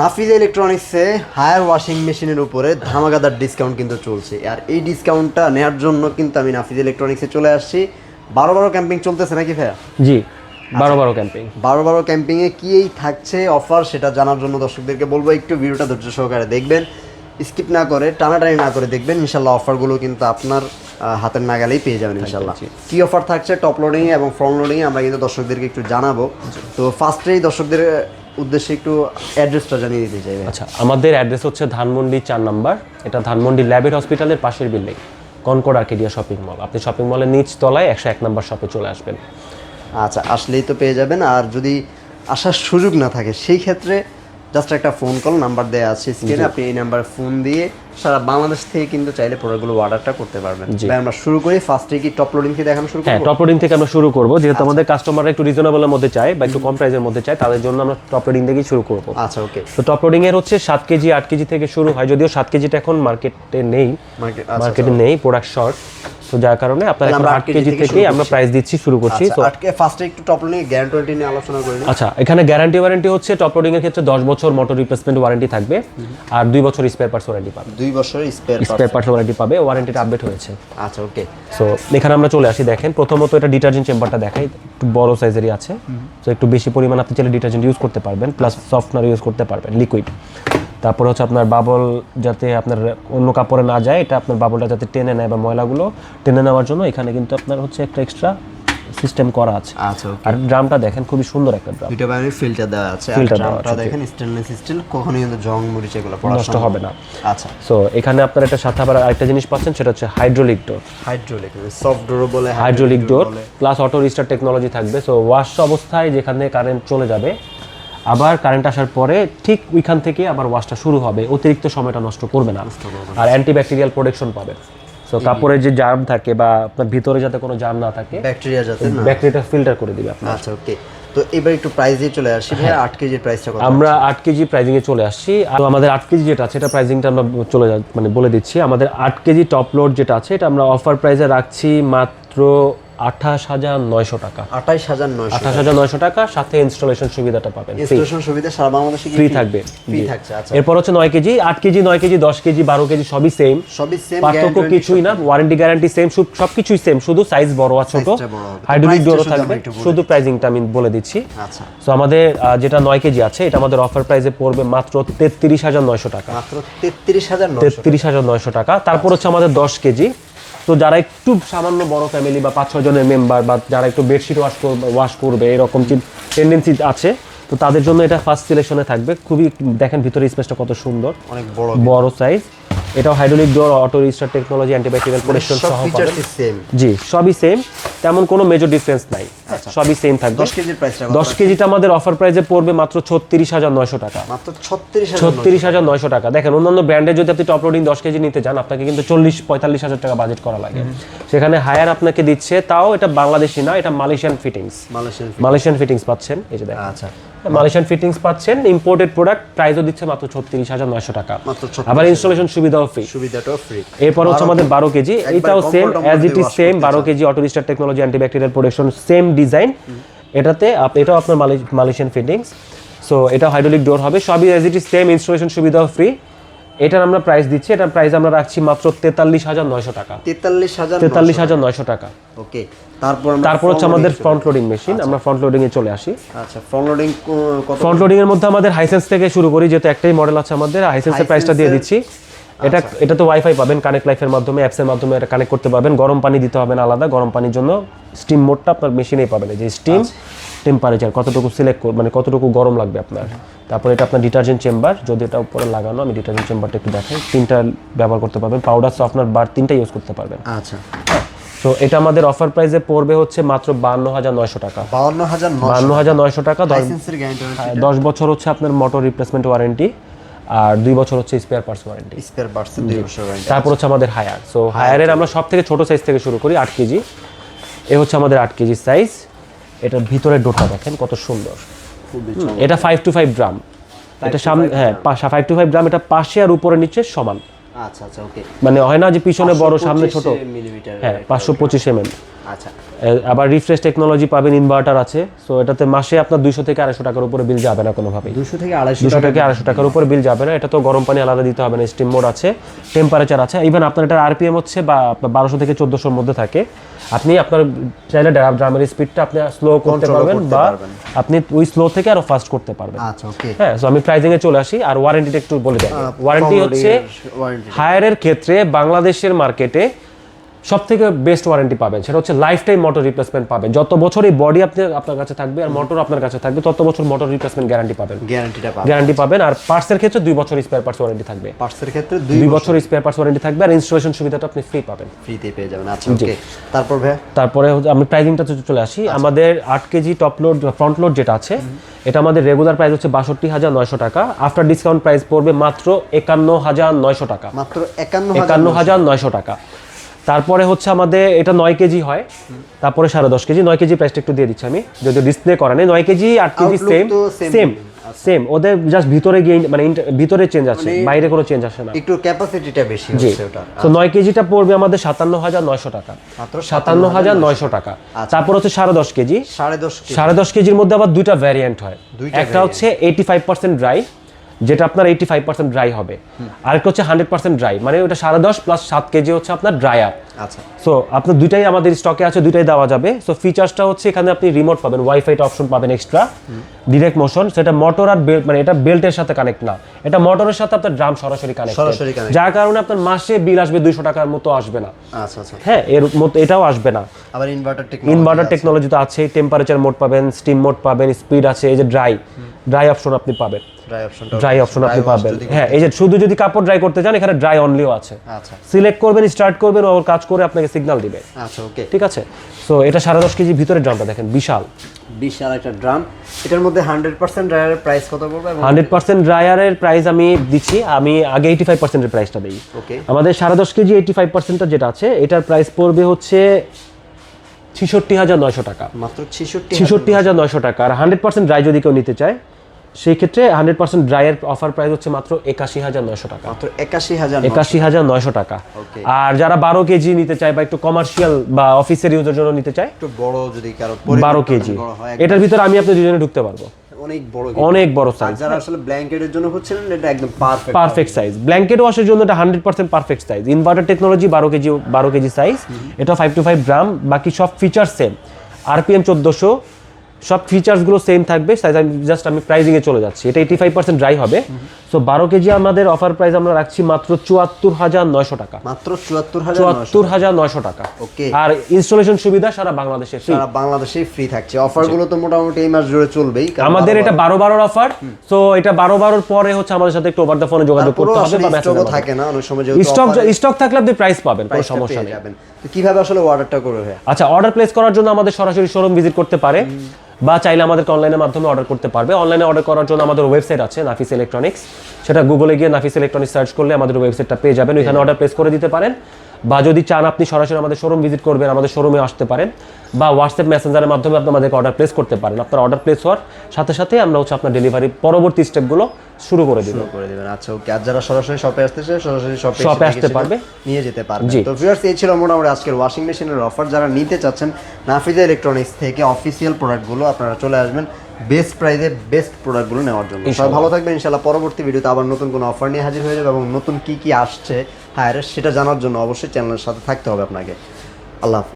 Nafiz ইলেকট্রনিক্সে higher washing মেশিনের উপরে ধামাকাদার discount কিন্তু চলছে। আর এই ডিসকাউন্টটা নেওয়ার জন্য কিন্তু আমি নাফিজ ইলেকট্রনিক্সে চলে আসছি। 12 ক্যাম্পিং চলতেছে নাকি ভাইয়া? জি, 12 ক্যাম্পিং। 12 ক্যাম্পিংয়ে কী থাকছে অফার সেটা জানার জন্য দর্শকদেরকে বলবো একটু ভিডিওটা ধৈর্য সহকারে দেখবেন, স্কিপ না করে টানাটানি না করে দেখবেন। ইনশাল্লাহ অফারগুলো কিন্তু আপনার হাতের নাগালেই পেয়ে যাবেন ইনশাল্লাহ। কী অফার থাকছে টপ লোডিংয়ে এবং ফ্রন্ট লোডিংয়ে আমরা কিন্তু দর্শকদেরকে একটু জানাবো। তো ফার্স্টেই দর্শকদের উদ্দেশ্যে একটু অ্যাড্রেসটা জানিয়ে দিতে চাই। আচ্ছা, আমাদের অ্যাড্রেস হচ্ছে ধানমন্ডি 4 নম্বর। এটা ধানমন্ডি ল্যাবেট হসপিটালের পাশের building, Concord Arcadia shopping mall. আপনি শপিং মলের নিচ তলায় 101 নম্বর শপে চলে আসবেন। আচ্ছা, আসলেই তো পেয়ে যাবেন। আর যদি আসার সুযোগ না থাকে সেই ক্ষেত্রে জাস্ট একটা ফোন কল নাম্বার দেওয়া আছে স্ক্রিনে, আপনি এই নাম্বারে ফোন দিয়ে সারা বাংলাদেশ থেকে কিন্তু চাইলে প্রোডাক্টগুলো অর্ডারটা করতে পারবেন। ভাই আমরা শুরু করি, ফার্স্টে কি টপ লোডিং থেকে দেখানো শুরু করব? হ্যাঁ, টপ লোডিং থেকে আমরা শুরু করব, যেহেতু আমাদের কাস্টমাররা একটু রিজনেবলের মধ্যে চায় বা একটু কম প্রাইসের মধ্যে চায়, তাদের জন্য আমরা টপ লোডিং থেকেই শুরু করব। আচ্ছা, ওকে। তো টপ লোডিং এর হচ্ছে 7 কেজি 8 কেজি থেকে শুরু হয়, যদিও 7 কেজিটা এখন মার্কেটে নেই, মার্কেটে নেই, প্রোডাক্ট শর্ট। তো যার কারণে আপনারা এখন 8 কেজি থেকে আমরা প্রাইস দিচ্ছি, শুরু করছি। তো 8 কে ফার্স্টে একটু টপ লোডিং এর গ্যারান্টি নিয়ে আলোচনা করি। আচ্ছা, এখানে গ্যারান্টি ওয়ারেন্টি হচ্ছে টপ লোডিং এর ক্ষেত্রে 10 বছর মোটর রিপ্লেসমেন্ট ওয়ারেন্টি থাকবে, আর 2 বছর স্পেয়ার পার্টস ওয়ারেন্টি পাবে। 2 বছর স্পেয়ার পার্টস ওয়ারেন্টি পাবে, ওয়ারেন্টিটা আপডেট হয়েছে। আচ্ছা, ওকে। সো এখানে আমরা চলে আসি, দেখেন প্রথমত এটা ডিটারজেন্ট চেম্বারটা দেখাই, একটু বড় সাইজেরই আছে। তো একটু বেশি পরিমাণ আপনি চাইলে ডিটারজেন্ট ইউজ করতে পারবেন, প্লাস সফটনার ইউজ করতে পারবেন, লিকুইড। তারপর হচ্ছে আপনার বাবল যাতে আপনার অন্য কাপড়ে না যায়, এটা আপনার বাবলটা যাতে টেনে নেয় বা ময়লাগুলো টেনে নেওয়ার জন্য এখানে কিন্তু আপনার হচ্ছে একটা এক্সট্রা সিস্টেম করা আছে। আচ্ছা, ওকে। আর ড্রামটা দেখেন খুবই সুন্দর একটা ড্রাম, দুটো বাইরে ফিল্টার দেওয়া আছে। আর ড্রামটা দেখেন স্টেনলেস স্টিল, কখনোই কিন্তু জং মরিচ এগুলো নষ্ট হবে না। আচ্ছা, সো এখানে আপনার একটা সাথে আবার আরেকটা জিনিস পাচ্ছেন, সেটা হচ্ছে হাইড্রোলিক ডোর। হাইড্রোলিক সফট ডোর বলে, হাইড্রোলিক ডোর প্লাস অটো রিস্টার্ট টেকনোলজি থাকবে। সো ওয়াশ অবস্থায় যেখানে কারেন্ট চলে যাবে, আবার কারেন্ট আসার পরে ঠিক ওইখান থেকে আবার ওয়াশটা শুরু হবে, অতিরিক্ত সময়টা নষ্ট করবে না। আর অ্যান্টিব্যাকটেরিয়াল প্রোটেকশন পাবে। সো কাপড়ের যে জার্ম থাকে বা আপনার ভিতরে যাতে কোনো জার্ম না থাকে, ব্যাকটেরিয়া যাতে না, ব্যাকটেরিয়াটা ফিল্টার করে দিবে আপনার। আচ্ছা, ওকে। তো এবার একটু প্রাইস দিয়ে চলে আসি ভাই, 8 কেজির প্রাইসটা কত? আমরা 8 কেজি প্রাইজিং এ চলে আসছি। আর আমাদের 8 কেজি যেটা আছে এটা প্রাইজিংটা আমরা বলে দিচ্ছি। আমাদের 8 কেজি টপ লোড যেটা আছে এটা আমরা অফার প্রাইসে রাখছি মাত্র 28,900 টাকা। 28,900 টাকা, সাথে ইনস্টলেশন সুবিধাটা পাবেন। ইনস্টলেশন সুবিধা সারা বাংলাদেশে ফ্রি থাকবে। ফ্রি থাকছে। আচ্ছা, এরপর হচ্ছে 9 KG 8 KG 9 KG 10 KG 12 KG সবই সেম, পার্থক্য কিছুই না, ওয়ারেন্টি গ্যারান্টি সেম, সবকিছুই সেম, শুধু সাইজ বড় আর ছোট। হাইড্রোলিক ডোরও থাকবে, শুধু প্রাইসিংটা আমি বলে দিচ্ছি। আচ্ছা, সো আমাদের যেটা 9 কেজি আছে এটা আমাদের অফার প্রাইসে পড়বে মাত্র 33,900 টাকা। মাত্র 33,900 টাকা। তারপর হচ্ছে আমাদের 10 কেজি। তো যারা একটু সামান্য বড় ফ্যামিলি বা 5-6 জনের মেম্বার, বা যারা একটু বেডশিট ওয়াশ করবে এরকম টেন্ডেন্সি আছে, তো তাদের জন্য এটা ফার্স্ট সিলেকশনে থাকবে। খুবই দেখেন ভিতরে স্পেসটা কত সুন্দর, অনেক বড় সাইজ। এটাও hydraulic door, auto restart technology, antibacterial protection সহ পাবেন। জি, সবই সেম, তেমন কোনো মেজর ডিফারেন্স নাই, সবই সেম থাকবে। 10 কেজির প্রাইসটা 10 কেজিটা আমাদের অফার প্রাইসে পড়বে মাত্র 36,900 টাকা। মাত্র 36,900 টাকা। দেখেন অন্যান্য ব্র্যান্ডে যদি আপনি টপ লোডিং 10 কেজি নিতে যান, আপনাকে কিন্তু 40-45,000 টাকা বাজেট করা লাগে। সেখানে হায়ার আপনাকে দিচ্ছে, তাও এটা বাংলাদেশি না, এটা মালয়েশিয়ান ফিটিংস পাচ্ছেন। এই যে দেখেন, আচ্ছা, মালয়েশিয়ান ফিটিংস পাচ্ছেন, ইম্পোর্টেড প্রোডাক্ট, প্রাইসও দিচ্ছে মাত্র 36,900 টাকা। আবার ইনস্টলেশন সুবিধাটাও ফ্রি। এরপর হচ্ছে আমাদের 12 কেজি, এটাও same as it is same, 12 KG auto restart technology, antibacterial protection, same design. এটাও আপনার মালয়েশিয়ান ফিটিংস। সো এটা হাইড্রোলিক ডোর হবে, সবই as it is same, installation সুবিধাও ফ্রি। এটার আমরা প্রাইস দিচ্ছি, এটার প্রাইস আমরা রাখছি মাত্র 43,900 টাকা। 43,900 টাকা। ওকে। তারপর হচ্ছে আমাদের ফ্রন্ট লোডিং মেশিন। আমরা ফ্রন্ট লোডিং এ চলে আসি। আচ্ছা, ফ্রন্ট লোডিং এর মধ্যে আমাদের হাইসেন্স থেকে শুরু করি, যেহেতু একটাই মডেল আছে আমাদের। হাইসেন্সের প্রাইসটা দিয়ে দিচ্ছি। এটা তো ওয়াইফাই পাবেন, কানেক্ট লাইফের মাধ্যমে, অ্যাপসের মাধ্যমে এটা কানেক্ট করতে পারবেন। গরম পানি দিতে হবে না আলাদা, গরম পানির জন্য স্টিম মোডটা আপনার মেশিনেই পাবেন। এই যে স্টিম টেম্পারেচার কতটুকু সিলেক্ট মানে কতটুকু গরম লাগবে আপনার। তারপর এটা আপনার ডিটারজেন্ট চেম্বার, যদি এটা উপরে লাগানো, আমি ডিটারজেন্ট চেম্বারটা একটু দেখাই। 3টা ব্যবহার করতে পারবেন, পাউডার সফটনার বার 3টা ইউজ করতে পারবেন। আচ্ছা, তো এটা আমাদের অফার প্রাইসে পড়বে হচ্ছে মাত্র 52,900 টাকা। 52,900 টাকা। 10 বছর হচ্ছে আপনার মোটর রিপ্লেসমেন্ট ওয়ারেন্টি, আর 2 বছর হচ্ছে স্পেয়ার পার্টস ওয়ারেন্টি। 2 বছর ওয়ারেন্টি। তারপর হচ্ছে আমাদের হায়ার। সো হায়ারের আমরা সব থেকে ছোট সাইজ থেকে শুরু করি, 8 কেজি। এ হচ্ছে আমাদের 8 কেজি সাইজ। এটার ভিতরের ডোরটা দেখেন কত সুন্দর। এটা 5 to 5 ড্রাম। এটা সামনে 5 to 5 ড্রাম, এটা পাশে আর উপরে নিচে সমান। আচ্ছা, ওকে। মানে হয় না যে পিছনে বড় সামনে ছোট, 525 mm। আচ্ছা, আবার রিফ্রেশ টেকনোলজি পাবেন, ইনভার্টার আছে। সো এটাতে মাসে আপনার 200 থেকে 250 টাকার উপরে বিল যাবে না কোনোভাবেই। 200 থেকে 250 200 থেকে 250 টাকার উপরে বিল যাবে না। এটা তো গরম পানি আলাদা দিতে হবে না, স্টিম মোড আছে, টেম্পারেচার আছে। ইভেন আপনার এটার আরপিএম হচ্ছে বা আপনার 1200 থেকে 1400 মধ্যে থাকে। আপনি আপনার চাইলে ড্রামের স্পিডটা আপনি স্লো করতে পারবেন বা আপনি ওই স্লো থেকে আরো ফাস্ট করতে পারবেন। আচ্ছা, ওকে। হ্যাঁ, সো আমি প্রাইসিং এ চলে আসি। আর ওয়ারেন্টিটা একটু বলে দেব। ওয়ারেন্টি হচ্ছে হায়ারের ক্ষেত্রে বাংলাদেশের মার্কেটে সবথেকে বেস্ট ওয়ারেন্টি পাবেন, সেটা হচ্ছে লাইফ টাইম মোটর রিপ্লেসমেন্ট পাবেন। যত বছর এই বডি আপনার কাছে থাকবে আর মোটর আপনার কাছে থাকবে, তত বছর মোটর রিপ্লেসমেন্ট গ্যারান্টি পাবেন। গ্যারান্টি পাবেন। আর পার্টসের ক্ষেত্রে 2 বছর স্পেয়ার পার্টস ওয়ারেন্টি থাকবে। পার্টসের ক্ষেত্রে 2 বছর স্পেয়ার পার্টস ওয়ারেন্টি থাকবে। আর ইনস্টলেশন সুবিধাটা আপনি ফ্রি পাবেন, ফ্রিতে পেয়ে যাবেন। আচ্ছা, ওকে। তারপর ভাই, তারপরে আমি প্রাইসিংটা চলে আসি। আমাদের 8 KG top load front load যেটা আছে, এটা আমাদের রেগুলার প্রাইস হচ্ছে 62,900 টাকা। আফটার ডিসকাউন্ট প্রাইস পড়বে মাত্র 51,900 টাকা। মাত্র 51,900 টাকা। তারপরে হচ্ছে আমাদের এটা 9 কেজি হয়, তারপরে 10.5 কেজি। 9 কেজি প্রাইসটা একটু দিয়ে দিচ্ছি আমি, যদি ডিসপ্লে করা নেই। 9 কেজি 8 কেজি সেম ওদের, জাস্ট ভিতরে গিয়ে মানে ভিতরে চেঞ্জ আছে, বাইরে কোনো চেঞ্জ আসে না, একটু ক্যাপাসিটিটা বেশি হচ্ছে ওটা। তো 9 কেজিটা পড়বে আমাদের 57,900 টাকা। মাত্র 57,900 টাকা। তারপর হচ্ছে 10.5 কেজি। 10.5 কেজির মধ্যে আবার দুইটা ভ্যারিয়েন্ট হয়। একটা হচ্ছে 85% ড্রাই, যেটা আপনার 85% ড্রাই হবে। আরেকটা হচ্ছে 100% ড্রাই, মানে ওটা 10.5 প্লাস 7 কেজি হচ্ছে আপনার ড্রাই আপ। আচ্ছা, সো আপনার দুইটাই আমাদের স্টকে আছে, দুইটাই দেওয়া যাবে। সো ফিচার্সটা হচ্ছে এখানে আপনি রিমোট পাবেন, ওয়াইফাইটা অপশন পাবেন এক্সট্রা, ডিরেক্ট মোশন। সেটা মোটর আর বেল্ট, মানে এটা বেল্টের সাথে কানেক্ট না, এটা মোটরের সাথে আপনার ড্রাম সরাসরি কানেক্ট, যার কারণে আপনার মাসে বিল আসবে 200 টাকার মতো আসবে না। আচ্ছা আচ্ছা, হ্যাঁ, এর মতো এটাও আসবে না। আবার ইনভার্টার টেকনোলজি তো আছে, টেম্পারেচার মোড পাবেন, স্টিম মোড পাবেন, স্পিড আছে, এই যে ড্রাই অপশন আপনি পাবেন, ড্রাই অপশন আপনি পাবেন। হ্যাঁ, এই যে শুধু যদি কাপড় ড্রাই করতে চান, এখানে ড্রাই অনলিও আছে। আচ্ছা, সিলেক্ট করবেন, স্টার্ট করবেন, ওর কাজ করে আপনাকে সিগন্যাল দিবে। আচ্ছা, ওকে, ঠিক আছে। সো এটা 10.5 কেজি ভিতরে ড্রামটা দেখেন, বিশাল একটা ড্রাম। এটার মধ্যে 100% ড্রায়ারের প্রাইস কত পড়বে? 100% ড্রায়ারের প্রাইস আমি দিচ্ছি, আমি আগে 85% এর প্রাইসটা দেই। ওকে, আমাদের 10.5 কেজি 85%টা যেটা আছে, এটার প্রাইস পড়বে হচ্ছে 66,900 টাকা। মাত্র 66,900 টাকা। আর 100% ড্রাই যদি কেউ নিতে চায়, সেই ক্ষেত্রে 100% ড্রাইয়ের অফার প্রাইস হচ্ছে মাত্র 81,900 টাকা। মাত্র 81,900 81,900 টাকা। আর যারা 12 কেজি নিতে চায় বা একটু কমার্শিয়াল বা অফিসের ইউজের জন্য নিতে চায়, একটু বড় যদি কারো 12 কেজি, এটার ভিতরে আমি আপনি দুজনে ঢুকতে পারবো। অনেক বড় সাইজ। যারা আসলে ব্ল্যাঙ্কেটের জন্য হচ্ছেন, এটা একদম পারফেক্ট সাইজ। ব্ল্যাঙ্কেট ওয়াশের জন্য এটা 100% perfect size. Inverter technology 12 KG size, এটা 5 to 5 গ্রাম। বাকি সব ফিচার সেম, আরপিএম 1400, সব ফিচার্সগুলো সেম থাকবে। আমি প্রাইসিংয়ে চলে যাচ্ছি। এটা 85% ড্রাই হবে। সো 12 কেজি আমাদের অফার প্রাইস আমরা রাখছি মাত্র 74,900 টাকা। মাত্র 74,900 টাকা। ওকে। আর ইনস্টলেশন সুবিধা সারা বাংলাদেশে ফ্রি। সারা বাংলাদেশে ফ্রি থাকছে। অফারগুলো তো মোটামুটি এই মাস জুড়ে চলবেই। আমাদের এটা 12/12 অফার। সো এটা 12/12 পরে হচ্ছে আমাদের সাথে একটু ওভার দ্য ফোনে যোগাযোগ করতে হবে বা মেসেজ থাকে না অনেক সময়, স্টক থাকলে আপনি প্রাইস পাবেন, কোনো সমস্যা নেই। তো কিভাবে আসলে অর্ডারটা করবে? আচ্ছা, অর্ডার প্লেস করার জন্য আমাদের সরাসরি শোরুম ভিজিট করতে পারে, বা চাইলে আমাদেরকে অনলাইনের মাধ্যমে অর্ডার করতে পারবে। অনলাইনে অর্ডার করার জন্য আমাদের ওয়েবসাইট আছে, নাফিস ইলেকট্রনিক্স। সেটা গুগলে গিয়ে নাফিস ইলেকট্রনিক্স সার্চ করলে আমাদের ওয়েবসাইটটা পেয়ে যাবেন, ওইখানে অর্ডার প্লেস করে দিতে পারেন। বা যদি চান আপনি সরাসরি আমাদের শোরুম ভিজিট করবেন, আমাদের শোরুমে আসতে পারেন, বা হোয়াটসঅ্যাপ মেসেঞ্জারের মাধ্যমে আপনি আমাদেরকে অর্ডার প্লেস করতে পারেন। আপনার অর্ডার প্লেস হওয়ার সাথে সাথে আমরা হচ্ছে আপনার ডেলিভারি পরবর্তী স্টেপগুলো শুরু করে দিবেন। আচ্ছা, ওকে। আর যারা সরাসরি শপে আসতেছে, সরাসরি শপে আসতে পারবে, নিয়ে যেতে পারবে। তো ভিউয়ার্স, এই ছিল মোটামুটি আজকের ওয়াশিং মেশিনের অফার। যারা নিতে চাচ্ছেন নাফিজা ইলেকট্রনিক্স থেকে অফিসিয়াল প্রোডাক্টগুলো, আপনারা চলে আসবেন বেস্ট প্রাইসে বেস্ট প্রোডাক্টগুলো নেওয়ার জন্য। সবাই ভালো থাকবেন। ইনশাআল্লাহ পরবর্তী ভিডিওতে আবার নতুন কোনো অফার নিয়ে হাজির হয়ে যাবে, এবং নতুন কি কি আসছে হায়ার সেটা জানার জন্য অবশ্যই চ্যানেলের সাথে থাকতে হবে আপনাকে। আল্লাহ হাফেজ।